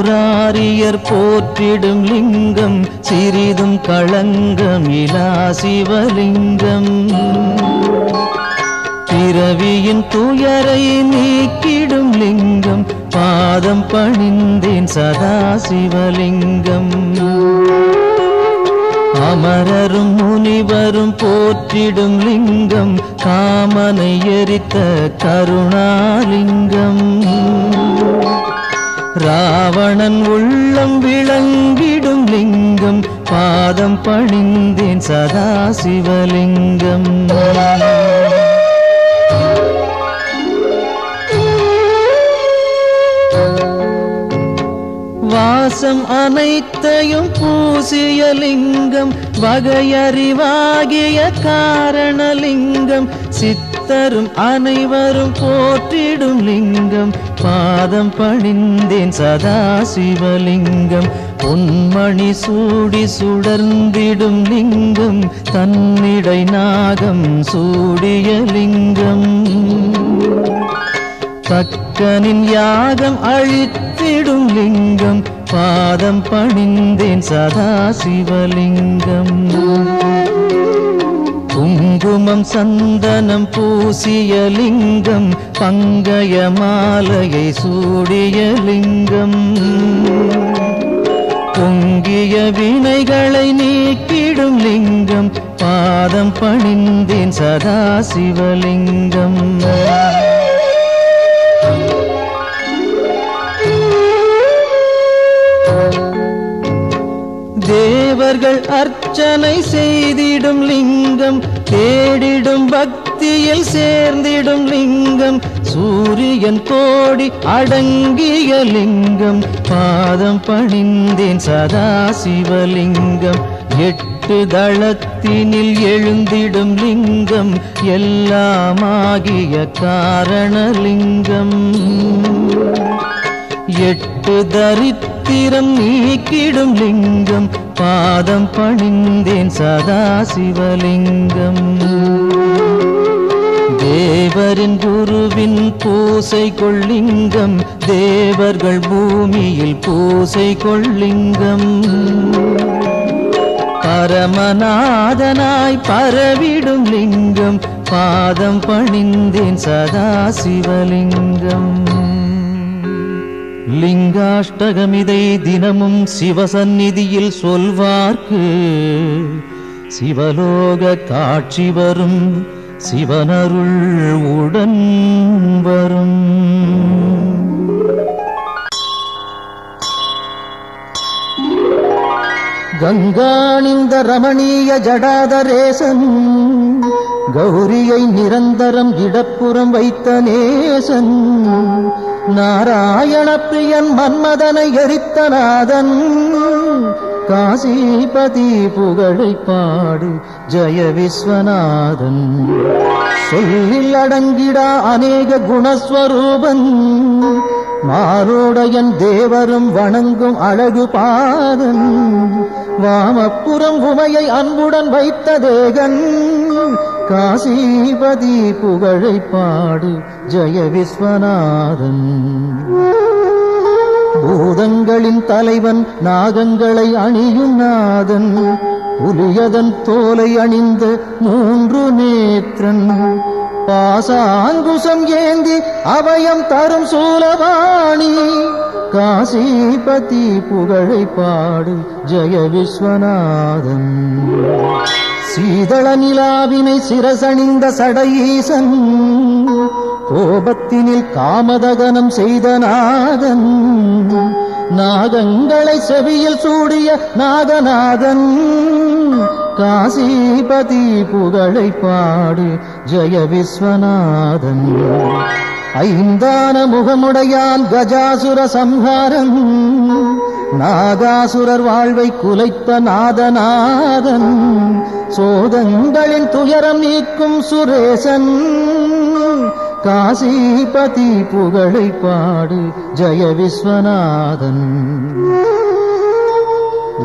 மூராரியர் போற்றிடும் லிங்கம் சிறிதும் களங்கம் இலா சிவலிங்கம். பிறவியின் துயரை நீக்கிடும் லிங்கம் பாதம் பணிந்தேன் சதா சிவலிங்கம். அமரரும் முனிவரும் போற்றிடும் லிங்கம் காமனை எரித்த கருணாலிங்கம். ராவணன் உள்ளம் விளங்கிடும் லிங்கம் பாதம் பணிந்தேன் சதா சிவலிங்கம். வாசம் அனைத்தையும் பூசிய லிங்கம் வகையறிவாகிய காரணலிங்கம். சித்தரும் அனைவரும் போற்றிடும் லிங்கம் பாதம் பணிந்தேன் சதா சிவலிங்கம். பொன்மணி சூடி சுடர்ந்திடும் லிங்கம் தன்னிடை நாகம் சூடிய லிங்கம். தக்கனின் யாகம் அழித்திடும் லிங்கம் பாதம் பணிந்தேன் சதா சிவலிங்கம். குங்குமம் சந்தனம் பூசிய லிங்கம் பங்கய மாலையை சூடிய லிங்கம். பொங்கிய வினைகளை நீக்கிடும் லிங்கம் பாதம் பணிந்தேன் சதா சிவலிங்கம். தேவர்கள் அர்ச்சனை செய்திடும் லிங்கம் தேடிடும் பக்தியில் சேர்ந்திடும் லிங்கம். சூரியன் கோடி அடங்கிய லிங்கம் பாதம் பணிந்தேன் சதா சிவலிங்கம். 8 தளத்தினில் எழுந்திடும் லிங்கம் எல்லாமாகிய காரணலிங்கம். 8 தரித்திரம் நீக்கிடும் லிங்கம் பாதம் பணிந்தேன் சதா சிவலிங்கம். தேவரின் குருவின் பூசை கொள்ளிங்கம் தேவர்கள் பூமியில் பூசை கொள்ளிங்கம். பரமநாதனாய் பரவிடும் லிங்கம் பாதம் பணிந்தேன் சதா சிவலிங்கம். லிங்காஷ்டகமிதை தினமும் சிவசந்நிதியில் சொல்வார்க்கு சிவலோக காட்சி வரும் சிவனருள் உடன் வரும். கங்காணிந்த ரமணீய ஜடாதரேசன் கௌரியை நிரந்தரம் இடப்புறம் வைத்த நேசன். நாராயண பிரியன் மன்மதனை எரித்த நாதன். காசிபதி புகழை பாடு ஜெய விஸ்வநாதன். சொல்லில் அடங்கிடா அநேக குணஸ்வரூபன். மாரோடையன் தேவரும் வணங்கும் அழகு பாதன். வாமப்புறம் உமையை அன்புடன் வைத்த தேகன். காசிபதி புகழை பாடு ஜெய விஸ்வநாதன். பூதங்களின் தலைவன் நாகங்களை அணியும் நாதன். புலியதன் தோலை அணிந்த 3 நேத்திரன். பாசாங்குசம் ஏந்தி அபயம் தரும் சூலவாணி. காசிபதி புகழை பாடு ஜெய விஸ்வநாதன். சீதள நிலாவினை சிரசணிந்த சடையீசன். கோபத்தினில் காமதகனம் செய்த நாதன். நாகங்களை செவியில் சூடிய நாகநாதன். காசிபதி புகழை பாடு ஜெய விஸ்வநாதன். ஐந்தான முகமுடையான் கஜாசுர சம்ஹாரன். நாகாசுரர் வாழ்வை குலைத்த நாதநாதன். சோதங்களின் துயரம் நீக்கும் சுரேசன். காசிபதி புகழை பாடு ஜெய விஸ்வநாதன்.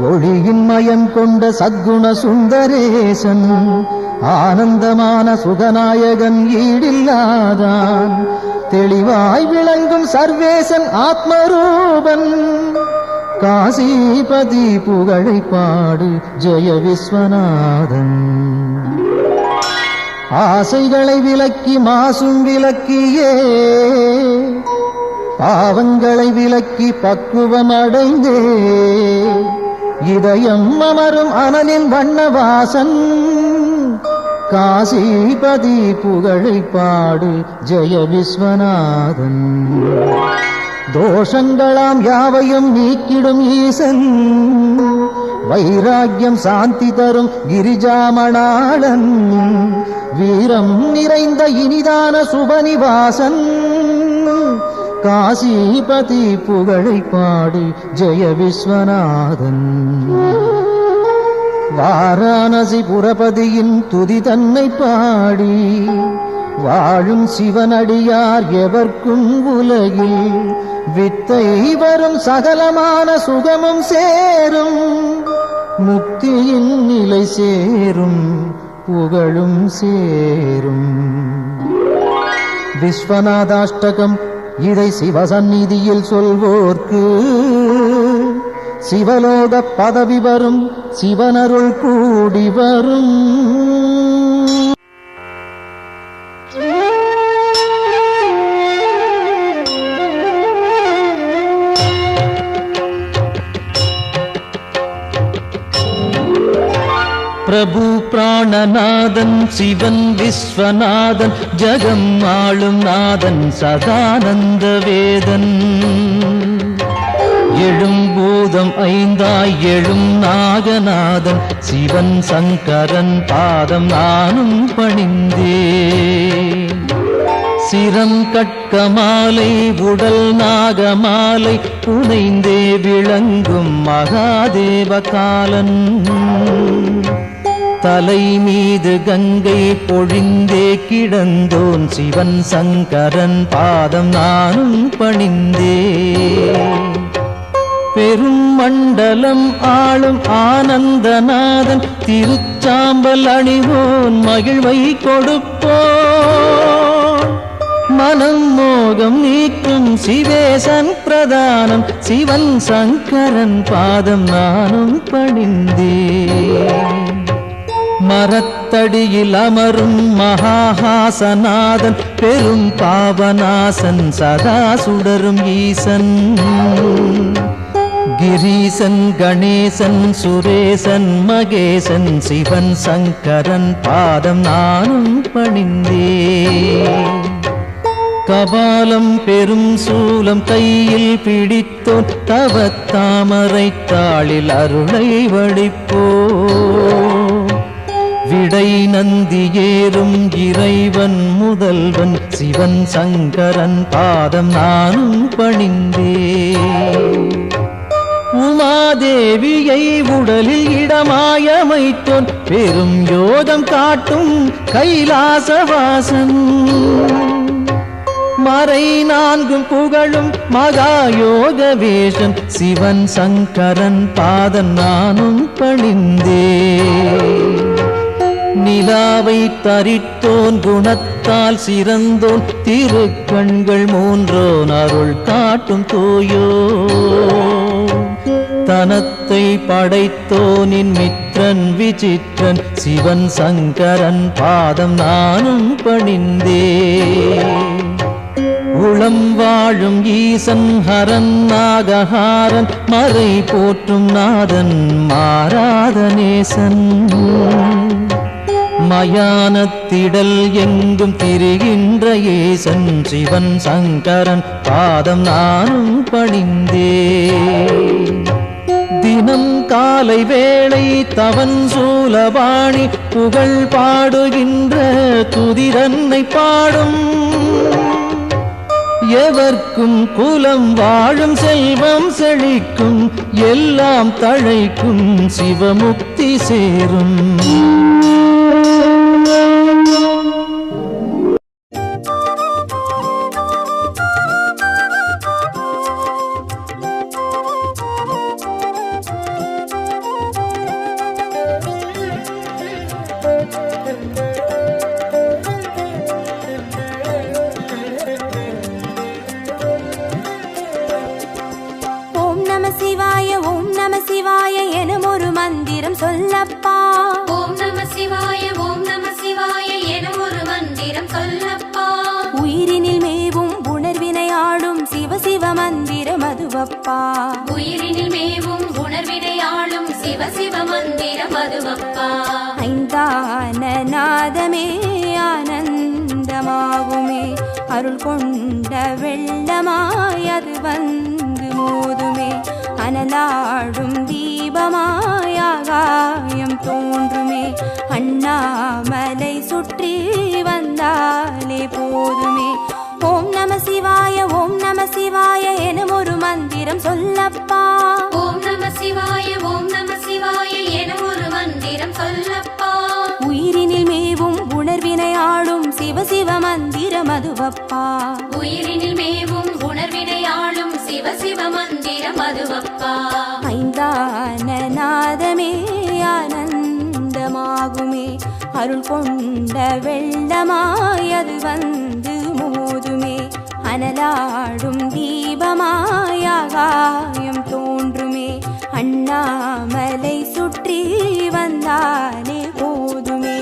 ஒளியின் மயம் கொண்ட சத்குண சுந்தரேசன். ஆனந்தமான சுகநாயகன் ஈடில்லாதான். தெளிவாய் விளங்கும் சர்வேசன் ஆத்மரூபன். காசிபதி புகழை பாடு ஜெய விஸ்வநாதன். ஆசைகளை விலக்கி மாசும் விலக்கியே பாவங்களை விலக்கி பக்குவம் அடைந்தே இதயம் அமரும் அனலின் வண்ணவாசன். காசிபதி புகழை பாடு ஜெய விஸ்வநாதன். தோஷங்களாம் யாவையும் நீக்கிடும் ஈசன். வைராக்கியம் சாந்தி தரும் கிரிஜாமணாளன். வீரம் நிறைந்த இனிதான சுபநிவாசன். காசிபதி புகழை பாடு ஜெய விஸ்வநாதன். வாரணாசி புரபதியின் துதி தன்னை பாடி வாழும் சிவனடியார் எவர்க்கும் உலகில் வித்தை வரும் சகலமான சுகமும் சேரும். முக்தியின் நிலை சேரும் புகழும் சேரும். விஸ்வநாதாஷ்டகம் இதை சிவசந்நிதியில் சொல்வோர்க்கு சிவலோக பதவி வரும், சிவனருள் கூடி வரும். பிரபு பிராணநாதன் சிவன் விஸ்வநாதன் ஜகம் ஆளும் நாதன் சதானந்த வேதன். எழும் பூதம் ஐந்தாய் எழும் நாகநாதன் சிவன் சங்கரன் பாதம் நானும் பணிந்தே. சிரம் கட்கமாலை உடல் நாகமாலை புனைந்தே விளங்கும் மகாதேவ காலன். தலை மீது கங்கை பொழிந்தே கிடந்தோன் சிவன் சங்கரன் பாதம் நானும் பணிந்தே. பெரும் மண்டலம் ஆளும் ஆனந்தநாதன் திருச்சாம்பல் அணிவோன் மகிழ்வை கொடுப்போன். மனம் மோகம் நீக்கும் சிவேசன் பிரதானம் சிவன் சங்கரன் பாதம் நானும் பணிந்தே. மரத்தடியில் அமரும் மகாஹாசநாதன் பெரும் பாவநாசன் சதா சுடரும் ஈசன். கிரீசன் கணேசன் சுரேசன் மகேசன் சிவன் சங்கரன் பாதம் நானும் பணிந்தே. கபாலம் பெரும் சூலம் கையில் பிடித்தோன் தவத்தாமரை தாளில் அருளை வடிப்போ. விடை நந்தி ஏறும் இறைவன் முதல்வன் சிவன் சங்கரன் பாதம் நானும் பணிந்தே. உமாதேவியை உடலில் இடமாயமைத்தோன் பெரும் யோகம் காட்டும் கைலாசவாசன். மறை நான்கும் புகழும் மகாயோக வேஷன் சிவன் சங்கரன் பாதம் நானும் பணிந்தே. நிலாவை தரித்தோன் குணத்தால் சிறந்தோன் திருக்கண்கள் மூன்றோன் அருள் காட்டும் தூயோ. தனத்தை படைத்தோனின் மித்ரன் விசித்திரன் சிவன் சங்கரன் பாதம் நானும் பணிந்தே. உளம் வாழும் ஈசன் ஹரன் நாகஹாரன் மறை போற்றும் நாதன் மாறாத நேசன். மயானத்திடல் எங்கும் திரிகின்ற ஈசன் சிவன் சங்கரன் பாதம் நானும் பணிந்தே. தினம் காலை வேளை தவன் சூலபாணி புகழ் பாடுகின்ற துதிரன்னை பாடும். எவர்க்கும் குலம் வாழும் செல்வம் செழிக்கும் எல்லாம் தழைக்கும் சிவமுக்தி சேரும். மதுவப்பா. உயிரினில் மேவும் உணர்வினை ஆளும் சிவ சிவ மந்திரம் அதுவப்பா. ஐந்தான நாதமே ஆனந்தமாகுமே, அருள் கொண்ட வெள்ளமாய் அது வந்து மோதுமே, அனலாடும் தீபமாய் ஆகாயம் தோன்றுமே, அண்ணாமலை சுற்றி வந்தாலே போதுமே. ஓம் நம சிவாய ஓம் நம சிவாய எனும் ஒரு மந்திரம் சொல்லப்பா. ஓம் நம சிவாய ஓம் நம சிவாய எனும் ஒரு மந்திரம் சொல்லப்பா. உயிரினில் மேவும் உணர்வினை ஆளும் சிவ சிவ மந்திரம் அதுவப்பா. உயிரினில் மேவும் உணர்வினை ஆளும் சிவ சிவ மந்திரம் அதுவப்பா. ஐந்தான நாதமே ஆனந்தமாகுமே, அருள் கொண்ட வெள்ளமாய் அது வந்து மோதுமே, அனலாடும் தீபமாய் ஆகாயம் தோன்றுமே, அண்ணாமலை சுற்றி வந்தாலே போதுமே.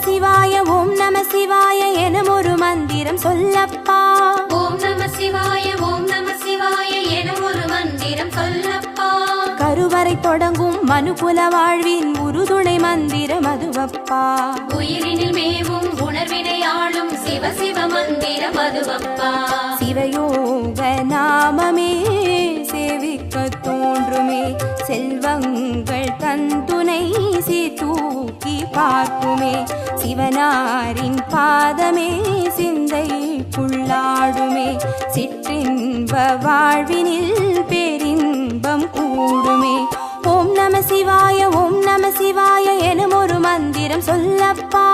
சிவாய ஓம் நம சிவாய எனும் ஒரு மந்திரம் சொல்லப்பா. ஓம் நம சிவாய ஓம் நம சிவாய எனும் ஒரு மந்திரம் சொல்லப்பா. கருவறை தொடங்கும் மனுகுல வாழ்வின் உறுதுணை மந்திரம் அதுவப்பா. உயிரினில் மேவும் உணர்வினை ஆளும் சிவ சிவ மந்திரம் அதுவப்பா. சிவயோக நாமமே சேவிக்க தோன்றுமே, செல்வங்கள் தந்துணை சீதூக்கி பார்க்குமே, சிவனாரின் பாதமே சிந்தைக்குள்ளாடுமே, சிற்றின்ப வாழ்வினில் பேரின்பம் கூடுமே. ஓம் நம சிவாய ஓம் நம சிவாய எனும் ஒரு மந்திரம் சொல்லப்பா.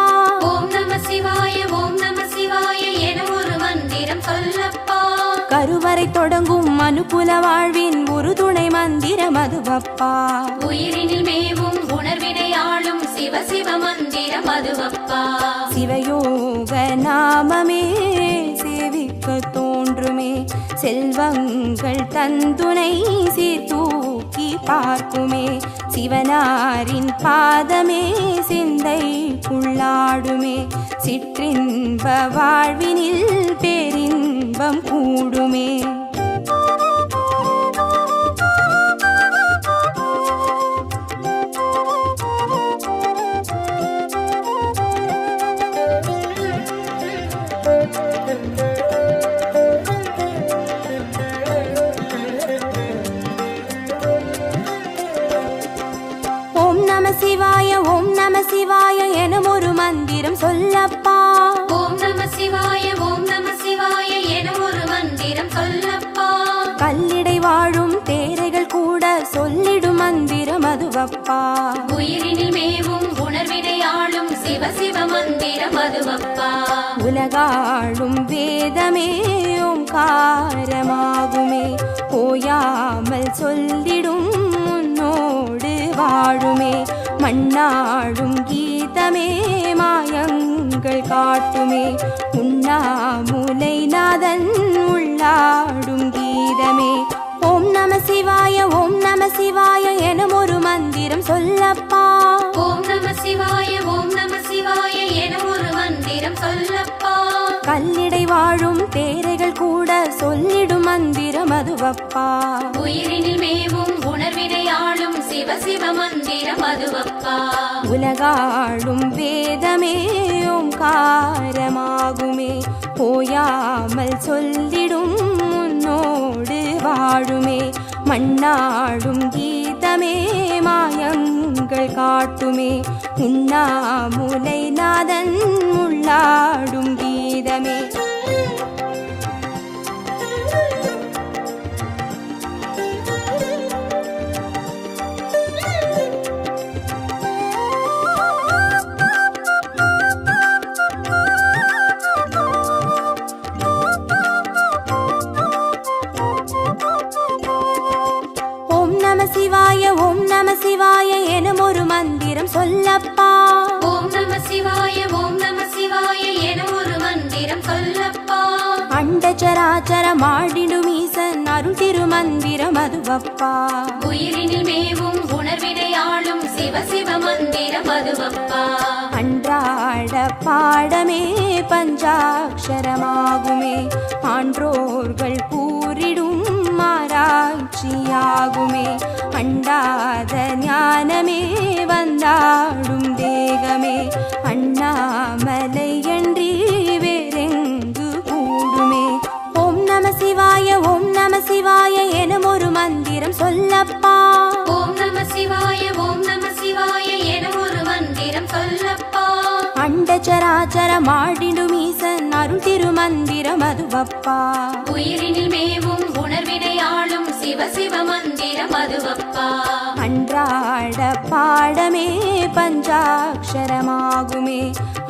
ஓம் நம சிவாய ஓம் நம சிவாய எனும் ஒரு மந்திரம் சொல்லப்பா. கருவறை தொடங்கும் மனுகுல வாழ்வின் உறுதுணை மந்திரம் அதுவப்பா. உயிரினில் மேவும் உணர்வினை ஆளும் சிவ சிவ மந்திரம் அதுவப்பா. சிவயோக நாமமே சேவிக்க தோன்றுமே, செல்வங்கள் தந்துணை சீர்தூக்கி பார்க்குமே, சிவனாரின் பாதமே சிந்தைக்குள்ளாடுமே, சிற்றின்ப வாழ்வினில் பேரின்பம் கூடுமே. ஓம் நம சிவாய ஓம் நம சிவாய எனும் ஒரு மந்திரம் சொல்லப்பா. ஓம் நம சிவாய ஓம் நம சிவாய எனும் ஒரு மந்திரம் சொல்லப்பா. கல்லிடை வாழும் தேரைகள் கூட சொல்லிடும் மந்திரம் அதுவப்பா. உயிரினில் மேவும் உணர்வினை ஆளும் சிவ சிவ மந்திரம் அதுவப்பா. உலகாளும் வேதமே ஓங்காரமாகுமே, ஓயாமல் சொல்லிடும் உன்னோடு வாழுமே, மண்ணாடும் கீதமே மாயங்கள் காட்டுமே, உண்ணாமுலை நாதன் உள்ளாடும் கீதமே. ஓம் நம சிவாய ஓம் நம சிவாய எனும் ஒரு மந்திரம் சொல்லப்பா. ஓம் நம சிவாய ஓம் நம சிவாய எனும் ஒரு மந்திரம் சொல்லப்பா. கல்லிடை வாழும் தேரைகள் கூட சொல்லிடும் மந்திரம் அதுவப்பா. உயிரினில் மேவும் உணர்வினை ஆளும் சிவ சிவ மந்திரம் அதுவப்பா. உலகாளும் வேதமே ஓங்காரமாகுமே, ஓயாமல் சொல்லிடும் உன்னோடு வாழுமே, மண்ணாடும் கீதமே மாயங்கள் காட்டுமே, உண்ணாமுலை நாதன் உள்ளாடும் கீதமே. சிவாய ஓம் நம சிவாய எனும் ஒரு மந்திரம் சொல்லப்பா. ஓம் நம சிவாய ஓம் நம சிவாய எனும் ஒரு மந்திரம் சொல்லப்பா. அண்டச்சராச்சரம் ஆடிடும் ஈசன் அருள் திருமந்திரம் அதுவப்பா. உயிரினில் மேவும் உணர்வினையாளும் சிவ சிவ மந்திரம் அதுவப்பா. அன்றாட பாடமே பஞ்சாட்சரமாகுமே, ஆன்றோர்கள் கூறிடும் ஆராய்ச்சியாகுமே. அண்டாத ஞானமே வந்தாடும் தேகமே, அண்ணாமலை அன்றி வேறெங்கு கூடுமே. ஓம் நம சிவாய ஓம் நம சிவாய எனும் ஒரு மந்திரம் சொல்லப்பா. ஓம் நம சிவாய ஓம் நம சிவாய எனும் ஒரு மந்திரம் சொல்லப்பா. அண்டச்சராச்சரம் ஆடிடும் ஈசன் அருள் திருமந்திரம் அதுவப்பா. உயிரினில் மேவும் உணர்வினையாளும் சிவ சிவ மந்திரம் அதுவப்பா. அன்றாட பாடமே பஞ்சாட்சரமாகுமே,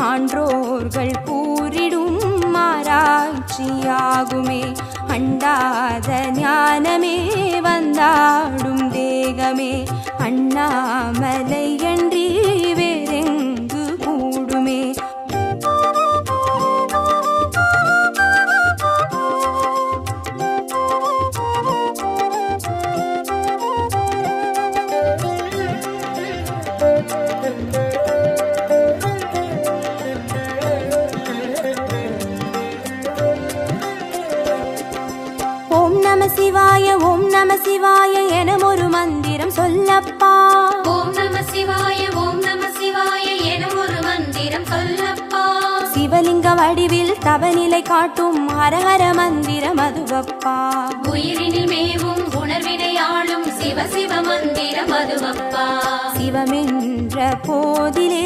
ஆன்றோர்கள் கூறிடும் ஆராய்ச்சியாகுமே. அண்டாத ஞானமே வந்தாடும் தேகமே, அண்ணாமலை அன்றி வேறெங்கு கூடுமே. ஓம் நம சிவாய ஓம் நம சிவாய எனும் ஒரு மந்திரம் சொல்லப்பா. ஓம் நம சிவாய ஓம் நம சிவாய எனும் ஒரு மந்திரம் சொல்லப்பா. சிவலிங்க வடிவில் தவநிலை காட்டும் ஹரஹர மந்திரம் அதுவப்பா. உயிரினில் மேவும் உணர்வினையாளும் சிவ சிவ மந்திரம் அதுவப்பா. சிவமென்ற போதிலே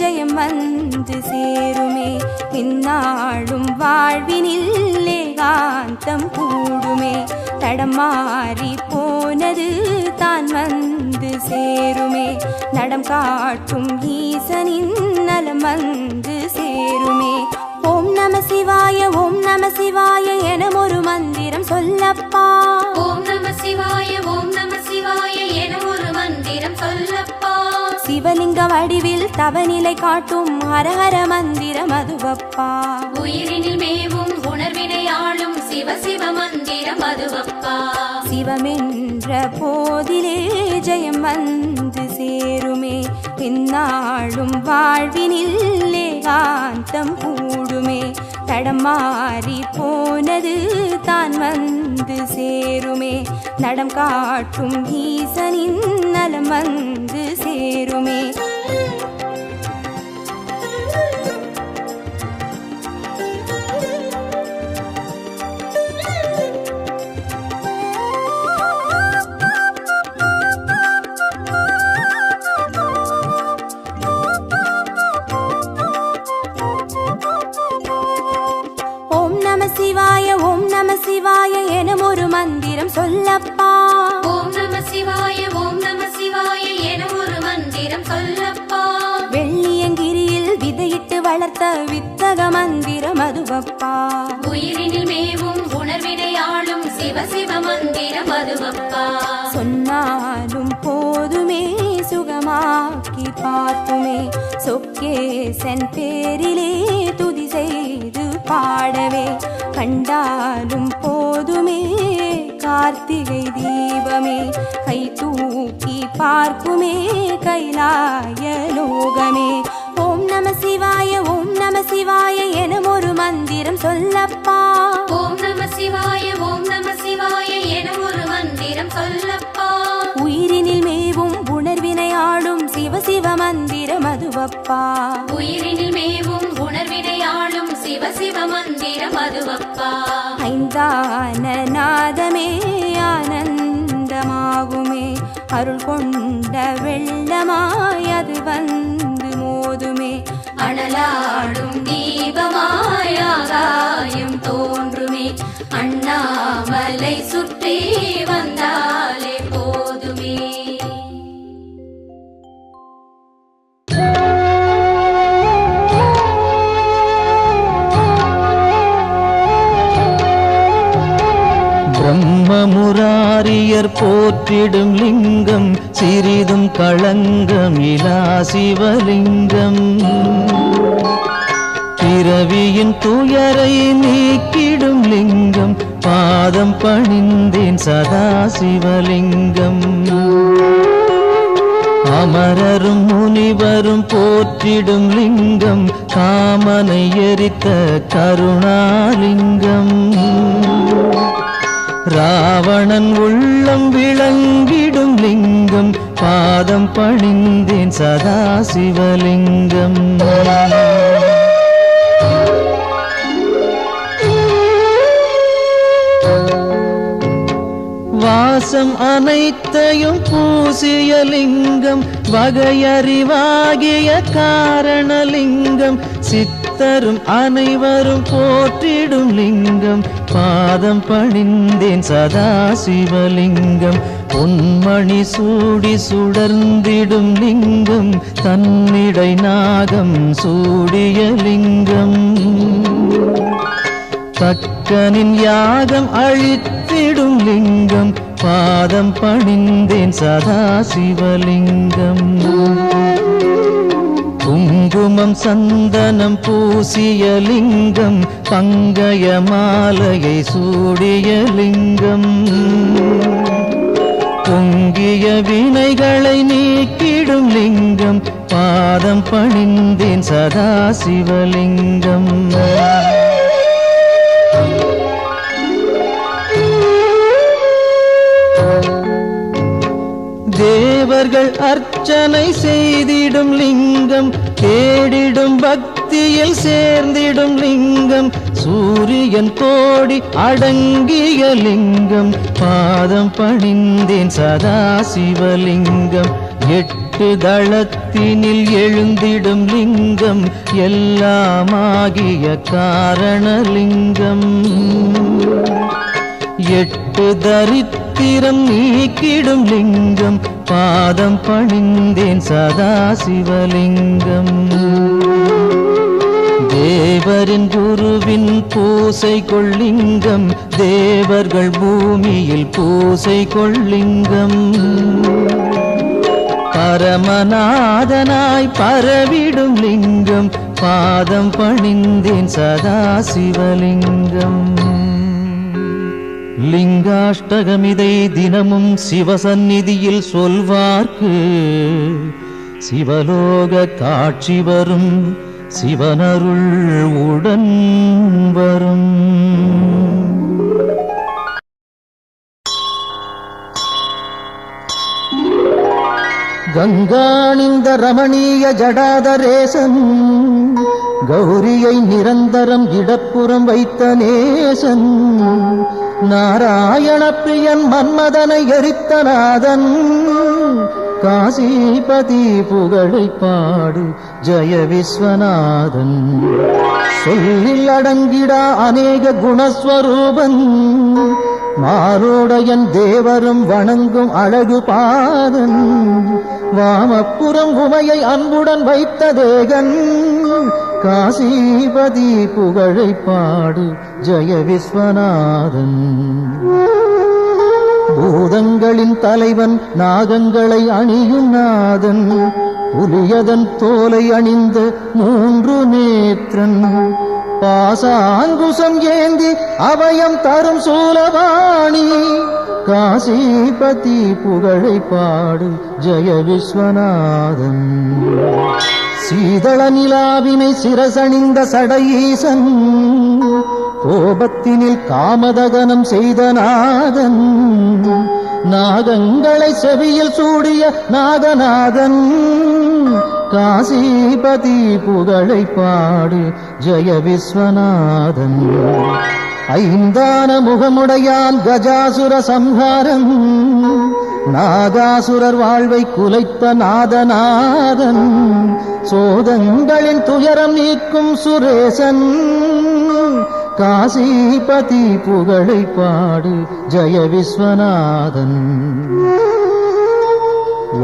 ஜெயம் வந்து சேருமே, இந்நாளும் வாழ்வினில் ஏகாந்தம் கூடுமே. தடமாறி போனது தான் வந்து சேருமே, நடம் காட்டும் ஈசனின் நலம் வந்து சேருமே. ஓம் நம சிவாய ஓம் நம சிவாய எனும் ஒரு மந்திரம் சொல்லப்பா. ஓம் நம சிவாய ஓம் நம சிவாய எனும் ஒரு மந்திரம் சொல்லப்பா. சிவலிங்க வடிவில் தவநிலை காட்டும் ஹரஹர மந்திரம் அதுவப்பா. உயிரினில் மேவும் உணர்வினையாளும் சிவ சிவ மந்திரம் அதுவப்பா. சிவமென்ற போதிலே ஜெயம் வந்து சேருமே, இந்நாளும் வாழ்வினில் ஏகாந்தம் கூடுமே. தடமாறி போனது தான் வந்து சேருமே, நடம் காட்டும் ஈசனின் நலம் வந்து சேருமே. சிவாய ஓம் நம சிவாய எனும் ஒரு மந்திரம் சொல்லப்பா. ஓம் நம சிவாய ஓம் நம சிவாய எனும் ஒரு மந்திரம் சொல்லப்பா. வெள்ளியங்கிரியில் விதையிட்டு வளர்த்த வித்தக மந்திரம் அதுவப்பா. உயிரினில் மேவும் உணர்வினையாளும் சிவ சிவ மந்திரம் அதுவப்பா. சொன்னாலும் போதுமே சுகமாக்கி பார்த்துமே, சொக்கேசன் பேரிலே துதி செய்து பாடவே. கண்டாலும் போதுமே கார்த்திகை தீபமே, கை தூக்கி பார்க்குமே கைலாய லோகமே. ஓம் நம சிவாய ஓம் நம சிவாய எனும் ஒரு மந்திரம் சொல்லப்பா. ஓம் நம சிவாய ஓம் நம சிவாய எனும் ஒரு மந்திரம் சொல்லப்பா. உயிரினில் மேவும் உணர்வினையாடும் சிவ சிவ மந்திரம் அதுவப்பா. உயிரினில் மேவும் உணர்வினையாளும் சிவ சிவ மந்திரம் அதுவப்பா. ஐந்தான நாதமே ஆனந்தமாகுமே, அருள் கொண்ட வெள்ளமாய் அது வந்து மோதுமே. அனலாடும் தீபமாய் ஆகாயம் தோன்றுமே, அண்ணாமலை சுற்றி வந்தாலே போதுமே. பிரம்மமுராரியர் போற்றிடும் லிங்கம், சிறிதும் களங்கம் இலா சிவலிங்கம். பிறவியின் துயரை நீக்கிடும் லிங்கம் பாதம் பணிந்தேன் சதா சிவலிங்கம் அமரரும் முனிவரும் போற்றிடும் லிங்கம் காமனை எரித்த கருணாலிங்கம் ராவணன் உள்ளம் விளங்கிடும் லிங்கம் பாதம் பணிந்தேன் சதா சிவலிங்கம் வாசம் அனைத்தையும் பூசிய லிங்கம் வகையறிவாகிய காரணலிங்கம் சித்தரும் அனைவரும் போற்றிடும் லிங்கம் பாதம் பணிந்தேன் சதா சிவலிங்கம் பொன்மணி சூடி சுடர்ந்திடும் லிங்கம் தன்னிடை நாகம் சூடிய லிங்கம் தக்கனின் யாகம் அழித்திடும் லிங்கம் பாதம் பணிந்தேன் சதா சிவலிங்கம் குங்குமம் சந்தனம் பூசிய லிங்கம் பங்கய மாலையை சூடிய லிங்கம் பொங்கிய வினைகளை நீக்கிடும் லிங்கம் பாதம் பணிந்தேன் சதா சிவலிங்கம் தேவர்கள் அர்ச்சனை செய்திடும் லிங்கம் தேடிடும் பக்தியில் சேர்ந்திடும் லிங்கம் சூரியன் கோடி அடங்கிய லிங்கம் பாதம் பணிந்தேன் சதா சிவலிங்கம் எட்டு தளத்தினில் எழுந்திடும் லிங்கம் எல்லாமாகிய காரணலிங்கம் எட்டு தரித்திரம் நீக்கிடும் லிங்கம் பாதம் பணிந்தேன் சதா சிவலிங்கம் தேவரின் குருவின் பூசை கொள்ளிங்கம் தேவர்கள் பூமியில் பூசை கொள்ளிங்கம் பரமநாதனாய் பரவிடும் லிங்கம் பாதம் பணிந்தேன் சதா சிவலிங்கம் லிங்காஷ்டகமிதை தினமும் சிவசந்நிதியில் சொல்வார்க்கு சிவலோக காட்சி வரும் சிவனருள் உடன் வரும் கங்காணிந்த ரமணீய ஜடாதரேசன் கௌரியை நிரந்தரம் இடப்புறம் வைத்த நேசன் நாராயண பிரியன் மன்மதனை எரித்த நாதன் காசிபதி புகழை பாடு ஜெய விஸ்வநாதன் சொல்லில் அடங்கிடா அநேக குணஸ்வரூபன் மாரோடையன் தேவரும் வணங்கும் அழகு பாதன் வாமப்புறம் உமையை அன்புடன் வைத்த தேகன் காசிபதி புகழை பாடு ஜெய விஸ்வநாதன் பூதங்களின் தலைவன் நாகங்களை அணியும் நாதன் புலியதன் தோலை அணிந்த மூன்று நேத்திரன் பாசாங்குசம் ஏந்தி அபயம் தரும் சூலபாணி காசிபதி புகழை பாடு ஜெய விஸ்வநாதன் சீதள நிலாவினை சிரசணிந்த சடையீசன் கோபத்தினில் காமதகனம் செய்த நாதன் நாகங்களை செவியில் சூடிய நாகநாதன் காசிபதி புகழை பாடு ஜெய விஸ்வநாதன் ஐந்தான முகமுடையான் கஜாசுர சம்ஹாரம் நாகாசுரர் வாழ்வை குலைத்த நாதநாதன் சோதங்களின் துயரம் நீக்கும் சுரேசன் காசிபதி புகழை பாடு ஜெய விஸ்வநாதன்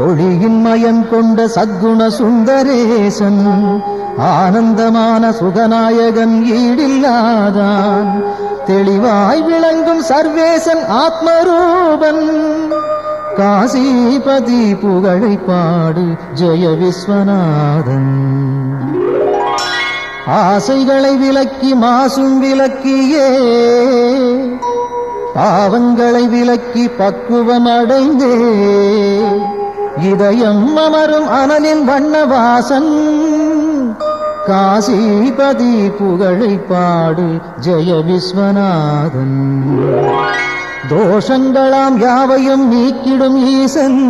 ஒளியின் மயம் கொண்ட சத்குண சுந்தரேசன் ஆனந்தமான சுகநாயகன் ஈடில்லாதான் தெளிவாய் விளங்கும் சர்வேசன் ஆத்மரூபன் காசிபதி புகழை பாடு ஜெய விஸ்வநாதன் ஆசைகளை விலக்கி மாசும் விலக்கியே பாவங்களை விலக்கி பக்குவம் அடைந்தே இதயம் அமரும் அனலின் வண்ணவாசன் காசிபதி புகழை பாடு ஜெய விஸ்வநாதன். தோஷங்களாம் யாவையும் நீக்கிடும் ஈசன்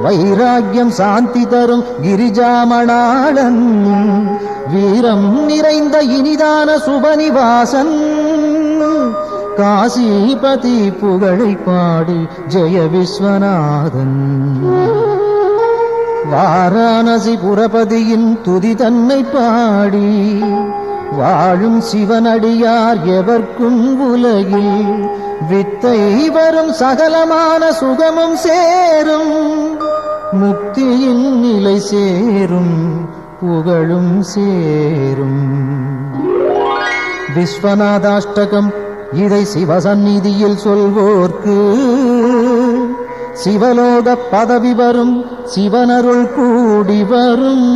வைராக்கியம் சாந்தி தரும் கிரிஜாமணாளன் வீரம் நிறைந்த இனிதான சுபநிவாசன் காசிபதி புகழை பாடு ஜெய விஸ்வநாதன். வாரணாசி புரபதியின் துதி தன்னை பாடி வாழும் சிவனடியார் எவர்க்கும் உலகில் வித்தை வரும் சகலமான சுகமும் சேரும் முக்தியின் நிலை சேரும் புகழும் சேரும். விஸ்வநாதாஷ்டகம் இதை சிவசந்நிதியில் சொல்வோர்க்கு சிவலோக பதவி வரும் சிவனருள் கூடி வரும்.